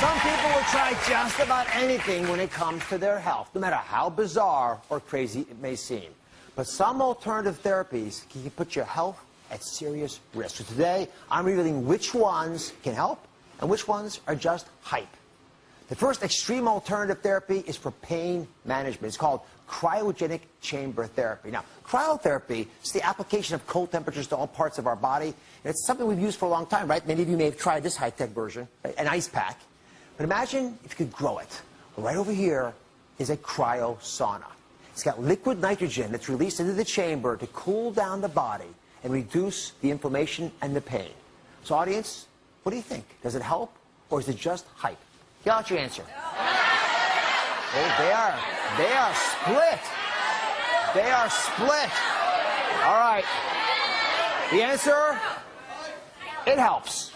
Some people will try just about anything when it comes to their health, no matter how bizarre or crazy it may seem. But some alternative therapies can put your health at serious risk. So today, I'm revealing which ones can help and which ones are just hype. The first extreme alternative therapy is for pain management. It's called cryogenic chamber therapy. Now, cryotherapy is the application of cold temperatures to all parts of our body. And it's something we've used for a long time, right? Many of you may have tried this high-tech version, right? An ice pack. But imagine if you could grow it. Right over here is a cryo sauna. It's got liquid nitrogen that's released into the chamber to cool down the body and reduce the inflammation and the pain. So, audience, what do you think? Does it help, or is it just hype? Yell out your answer. Oh, they are split. They are split. All right. The answer, it helps.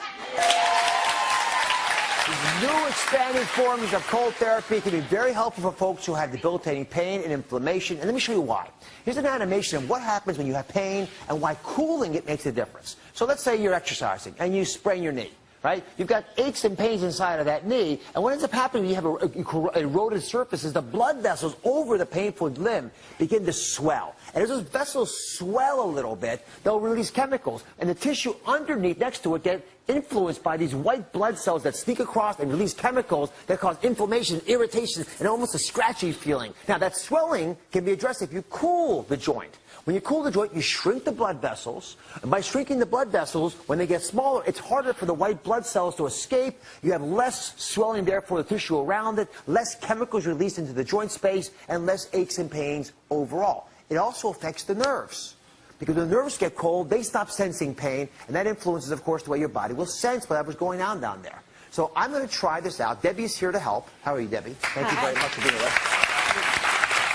These new expanded forms of cold therapy can be very helpful for folks who have debilitating pain and inflammation. And let me show you why. Here's an animation of what happens when you have pain and why cooling it makes a difference. So let's say you're exercising and you sprain your knee. Right? You've got aches and pains inside of that knee, and what ends up happening when you have eroded surfaces, the blood vessels over the painful limb begin to swell. And as those vessels swell a little bit, they'll release chemicals, and the tissue underneath next to it get influenced by these white blood cells that sneak across and release chemicals that cause inflammation, irritation, and almost a scratchy feeling. Now, that swelling can be addressed if you cool the joint. When you cool the joint, you shrink the blood vessels. And by shrinking the blood vessels, when they get smaller, it's harder for the white blood cells to escape. You have less swelling, therefore, the tissue around it, less chemicals released into the joint space, and less aches and pains overall. It also affects the nerves. Because when the nerves get cold, they stop sensing pain, and that influences, of course, the way your body will sense whatever's going on down there. So I'm going to try this out. Debbie's here to help. How are you, Debbie? Thank you very much for being with us.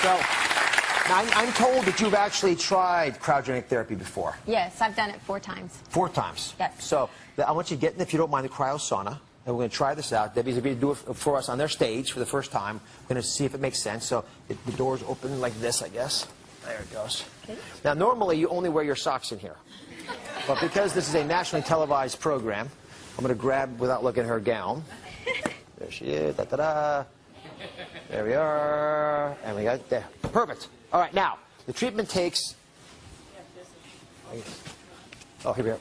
So, I'm told that you've actually tried cryogenic therapy before. Yes, I've done it 4 times. 4 times? Yes. So I want you to get in, if you don't mind, the cryo sauna. And we're going to try this out. Debbie's agreed to do it for us on their stage for the first time. We're going to see if it makes sense. So the door's open like this, I guess. There it goes. Okay. Now, normally you only wear your socks in here. But because this is a nationally televised program, I'm going to grab, without looking at her gown. There she is. Da-da-da. There we are. And we got it there. Perfect. All right, now, the treatment takes... Oh, here we are.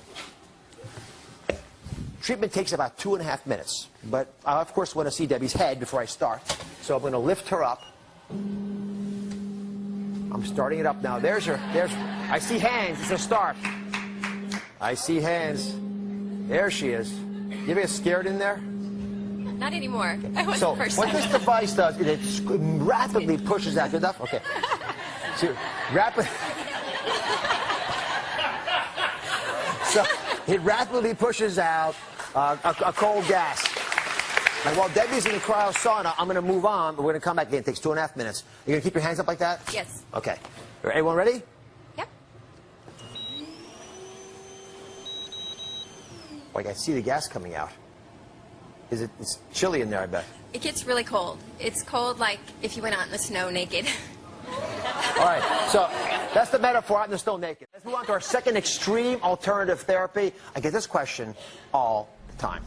Treatment takes about 2.5 minutes. But I, of course, want to see Debbie's head before I start. So I'm going to lift her up. I'm starting it up now. There's her. I see hands. It's a start. I see hands. There she is. You ever get scared in there? Not anymore. I was so the first what time. this device does is it rapidly pushes out. Good enough? Okay. So it rapidly pushes out a cold gas. And while Debbie's in the cryo sauna, I'm going to move on, but we're going to come back again. It takes 2.5 minutes. You're going to keep your hands up like that? Yes. Okay. Everyone ready? Yep. Oh, I can see the gas coming out. It's chilly in there, I bet. It gets really cold. It's cold like if you went out in the snow naked. All right, so that's the metaphor, out in the snow naked. Let's move on to our second extreme alternative therapy. I get this question all the time.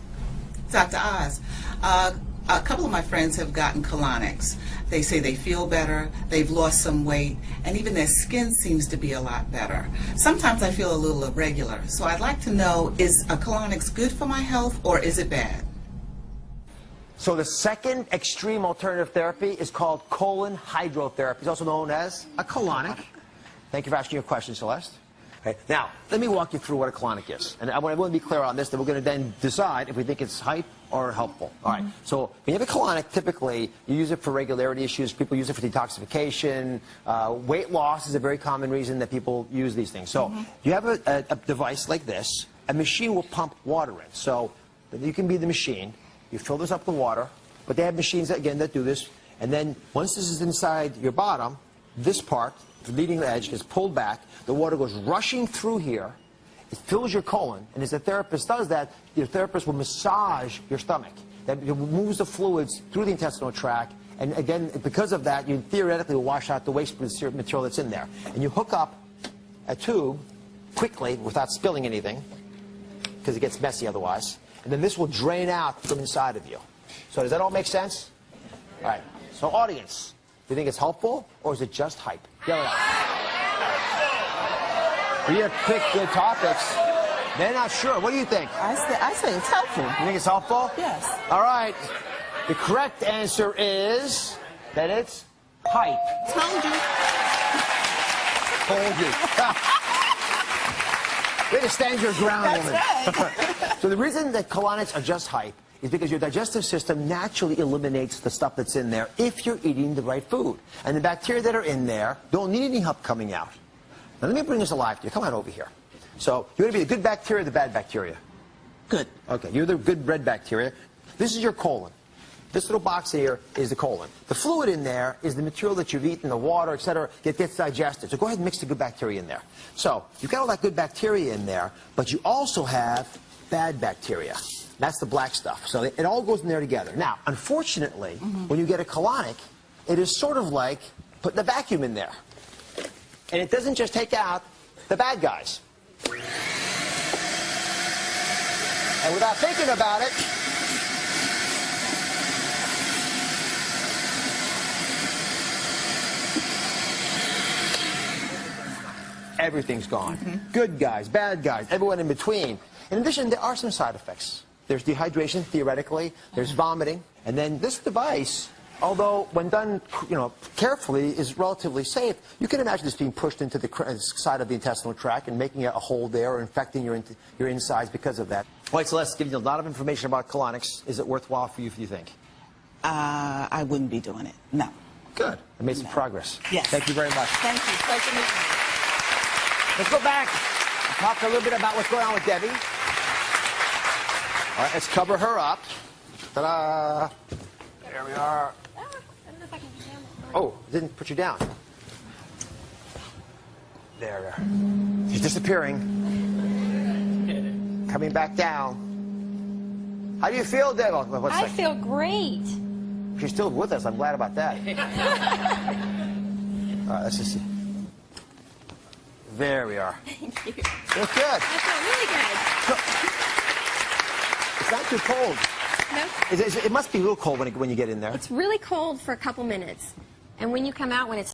Dr. Oz, a couple of my friends have gotten colonics. They say they feel better, they've lost some weight, and even their skin seems to be a lot better. Sometimes I feel a little irregular, so I'd like to know, is a colonics good for my health or is it bad? So the second extreme alternative therapy is called colon hydrotherapy. It's also known as a colonic. Thank you for asking your question, Celeste. Okay. Now, let me walk you through what a colonic is. And I want to be clear on this, that we're going to then decide if we think it's hype or helpful. All right. So when you have a colonic, typically you use it for regularity issues. People use it for detoxification. Weight loss is a very common reason that people use these things. So you have a device like this. A machine will pump water in. So you can be the machine. You fill this up with water, but they have machines, again, that do this. And then once this is inside your bottom, this part, the leading edge, is pulled back. The water goes rushing through here. It fills your colon. And as the therapist does that, your therapist will massage your stomach. That moves the fluids through the intestinal tract. And again, because of that, you theoretically will wash out the waste material that's in there. And you hook up a tube quickly without spilling anything, because it gets messy otherwise. And then this will drain out from inside of you. So does that all make sense? All right. So audience, do you think it's helpful or is it just hype? Yell it out. We have picked good topics. They're not sure. What do you think? I say it's helpful. You think it's helpful? Yes. All right. The correct answer is that it's hype. Told you. Told you. Way to stand your ground, woman. Right. So the reason that colonics are just hype is because your digestive system naturally eliminates the stuff that's in there if you're eating the right food. And the bacteria that are in there don't need any help coming out. Now let me bring this alive to you. Come on over here. So you want to be the good bacteria or the bad bacteria? Good. Okay, you're the good red bacteria. This is your colon. This little box here is the colon. The fluid in there is the material that you've eaten, the water, etc., that gets digested. So go ahead and mix the good bacteria in there. So you've got all that good bacteria in there, but you also have bad bacteria. That's the black stuff. So it all goes in there together. Now, unfortunately, when you get a colonic, it is sort of like putting a vacuum in there. And it doesn't just take out the bad guys. And without thinking about it, everything's gone. Good guys, bad guys, everyone in between. In addition, there are some side effects. There's dehydration, theoretically. There's vomiting. And then this device, although when done, carefully, is relatively safe, you can imagine this being pushed into the side of the intestinal tract and making a hole there or infecting your insides because of that. All right, so let's give you a lot of information about colonics. Is it worthwhile for you, if you think? I wouldn't be doing it. No. Good. I made some progress. Yes. Thank you very much. Thank you. Pleasure meeting you. Let's go back and talk a little bit about what's going on with Debbie. All right, let's cover her up. Ta-da! There we are. Oh, didn't put you down. There. She's disappearing. Coming back down. How do you feel, Debbie? I feel great. She's still with us. I'm glad about that. All right, let's just see. There we are. Thank you. Look good. I feel really good. It's not too cold. No, It must be a little cold when you get in there. it's really cold for a couple minutes. And when you come out, when it's